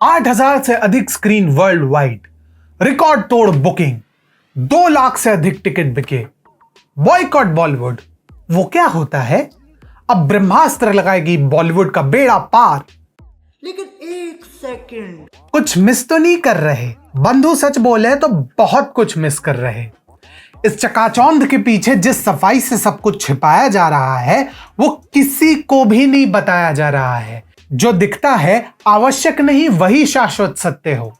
8,000 से अधिक screen world wide, record तोड़ बुकिंग, 2 लाख से अधिक टिकट बिके, बॉयकॉट बॉलीवुड। वो क्या होता है? अब ब्रह्मास्त्र लगाएगी बॉलीवुड का बेड़ा पार। लेकिन एक सेकंड, कुछ मिस तो नहीं कर रहे? बंधु सच बोले तो बहुत कुछ मिस कर रहे। इस चकाचौंध के पीछे जिस सफाई से सब कुछ छिपाया जा रहा है वो किसी को भी नहीं बताया जा रहा है। जो दिखता है आवश्यक नहीं वही शाश्वत सत्य हो।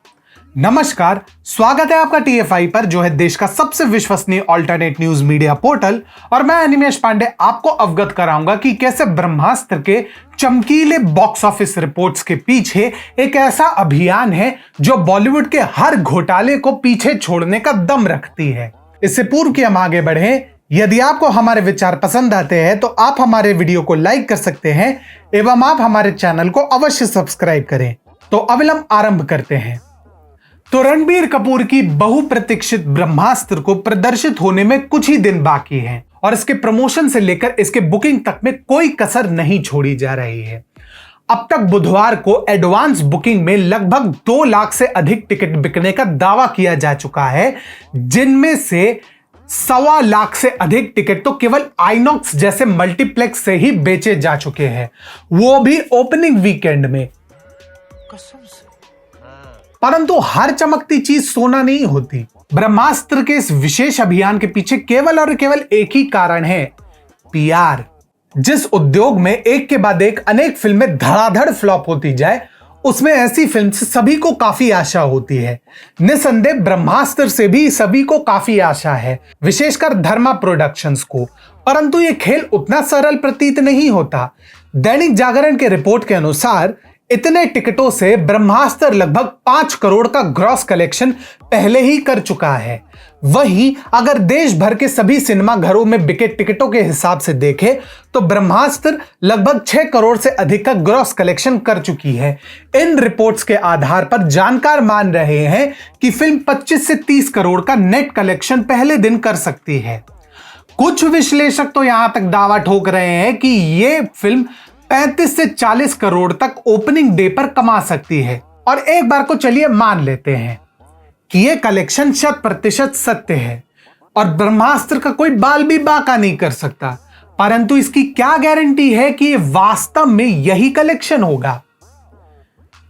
नमस्कार, स्वागत है आपका TFI पर, जो है देश का सबसे विश्वसनीय अल्टरनेट न्यूज मीडिया पोर्टल। और मैं अनिमेश पांडे आपको अवगत कराऊंगा कि कैसे ब्रह्मास्त्र के चमकीले बॉक्स ऑफिस रिपोर्ट्स के पीछे एक ऐसा अभियान है जो बॉलीवुड के हर घोटाले को पीछे छोड़ने का दम रखती है। इससे पूर्व कि हम आगे बढ़े, यदि आपको हमारे विचार पसंद आते हैं तो आप हमारे वीडियो को लाइक कर सकते हैं एवं आप हमारे चैनल को अवश्य सब्सक्राइब करें। तो अविलंब आरंभ करते हैं। तो रणबीर कपूर की बहुप्रतीक्षित ब्रह्मास्त्र को प्रदर्शित होने में कुछ ही दिन बाकी हैं और इसके प्रमोशन से लेकर इसके बुकिंग तक में कोई कसर नहीं छोड़ी जा रही है। अब तक बुधवार को एडवांस बुकिंग में लगभग 2 लाख से अधिक टिकट बिकने का दावा किया जा चुका है, जिनमें से 1.25 लाख से अधिक टिकट तो केवल आइनॉक्स जैसे मल्टीप्लेक्स से ही बेचे जा चुके हैं, वो भी ओपनिंग वीकेंड में। कसम से। परंतु हर चमकती चीज सोना नहीं होती। ब्रह्मास्त्र के इस विशेष अभियान के पीछे केवल और केवल एक ही कारण है, PR। जिस उद्योग में एक के बाद एक अनेक फिल्में धड़ाधड़ फ्लॉप होती जाए, उसमें ऐसी फिल्म से सभी को काफी आशा होती है। निसंदेह ब्रह्मास्त्र से भी सभी को काफी आशा है, विशेषकर धर्मा प्रोडक्शंस को। परंतु यह खेल उतना सरल प्रतीत नहीं होता। दैनिक जागरण के रिपोर्ट के अनुसार इतने टिकटों से ब्रह्मास्त्र लगभग 5 करोड़ का ग्रॉस कलेक्शन पहले ही कर चुका है। वहीं अगर देश भर के सभी सिनेमा घरों में बिके टिकटों के हिसाब से देखें तो ब्रह्मास्त्र लगभग 6 करोड़ से अधिक का ग्रॉस कलेक्शन कर चुकी है। इन रिपोर्ट्स के आधार पर जानकार मान रहे हैं कि फिल्म 25 से 30 करोड़ का नेट कलेक्शन पहले दिन कर सकती है। कुछ विश्लेषक तो यहां तक दावा ठोक रहे हैं कि यह फिल्म 35 से 40 करोड़ तक ओपनिंग डे पर कमा सकती है। और एक बार को चलिए मान लेते हैं कि यह कलेक्शन 100% सत्य है और ब्रह्मास्त्र का कोई बाल भी बाका नहीं कर सकता, परंतु इसकी क्या गारंटी है कि यह वास्तव में यही कलेक्शन होगा?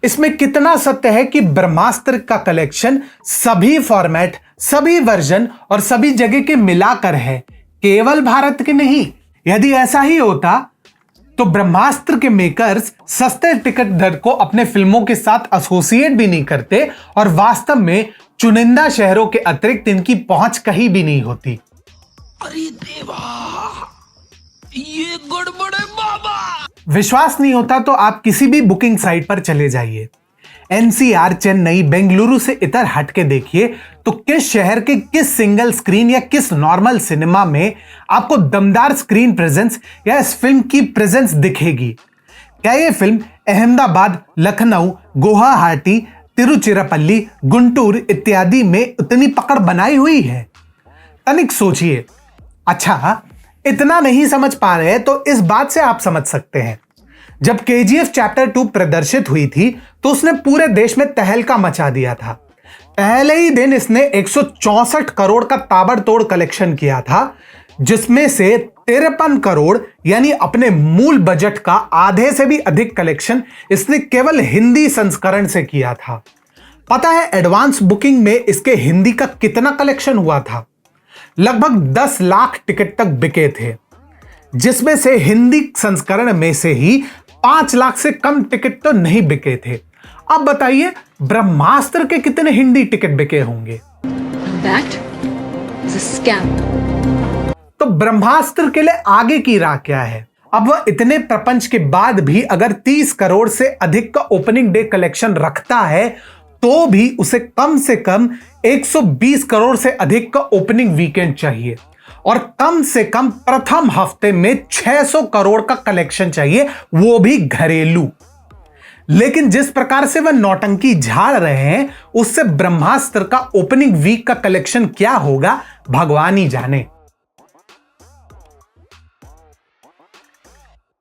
इसमें कितना सत्य है कि ब्रह्मास्त्र का कलेक्शन सभी फॉर्मेट, सभी वर्जन और सभी जगह के मिलाकर है, केवल भारत के नहीं? यदि ऐसा ही होता तो ब्रह्मास्त्र के मेकर्स सस्ते टिकट दर को अपने फिल्मों के साथ एसोसिएट भी नहीं करते और वास्तव में चुनिंदा शहरों के अतिरिक्त इनकी पहुंच कहीं भी नहीं होती। अरे देवा, ये गड़बड़ है बाबा। विश्वास नहीं होता तो आप किसी भी बुकिंग साइट पर चले जाइए। NCR, चेन्नई, बेंगलुरु से इधर हट के देखिए तो किस शहर के किस सिंगल स्क्रीन या किस नॉर्मल सिनेमा में आपको दमदार स्क्रीन प्रेजेंस या इस फिल्म की प्रेजेंस दिखेगी? क्या यह फिल्म अहमदाबाद, लखनऊ, गुवाहाटी, तिरुचिरापल्ली, गुंटूर इत्यादि में उतनी पकड़ बनाई हुई है? तनिक सोचिए। अच्छा, इतना नहीं समझ पा रहे तो इस बात से आप समझ सकते हैं, जब KGF चैप्टर 2 प्रदर्शित हुई थी तो उसने पूरे देश में तहलका मचा दिया था। पहले ही दिन इसने 164 करोड़ का ताबड़तोड़ कलेक्शन किया था, जिसमें से 53 करोड़ यानी अपने मूल बजट का आधे से भी अधिक कलेक्शन इसने केवल हिंदी संस्करण से किया था। पता है एडवांस बुकिंग में इसके हिंदी का कितना कलेक्शन हुआ था? लगभग 10 लाख टिकट तक बिके थे, जिसमें से हिंदी संस्करण में से ही 5 लाख से कम टिकट तो नहीं बिके थे। अब बताइए ब्रह्मास्त्र के कितने हिंदी टिकट बिके होंगे? That is a scam. तो ब्रह्मास्त्र के लिए आगे की राह क्या है? अब वह इतने प्रपंच के बाद भी अगर 30 करोड़ से अधिक का ओपनिंग डे कलेक्शन रखता है तो भी उसे कम से कम 120 करोड़ से अधिक का ओपनिंग वीकेंड चाहिए और कम से कम प्रथम हफ्ते में 600 करोड़ का कलेक्शन चाहिए, वो भी घरेलू। लेकिन जिस प्रकार से वह नौटंकी झाड़ रहे हैं उससे ब्रह्मास्त्र का ओपनिंग वीक का कलेक्शन क्या होगा भगवान ही जाने।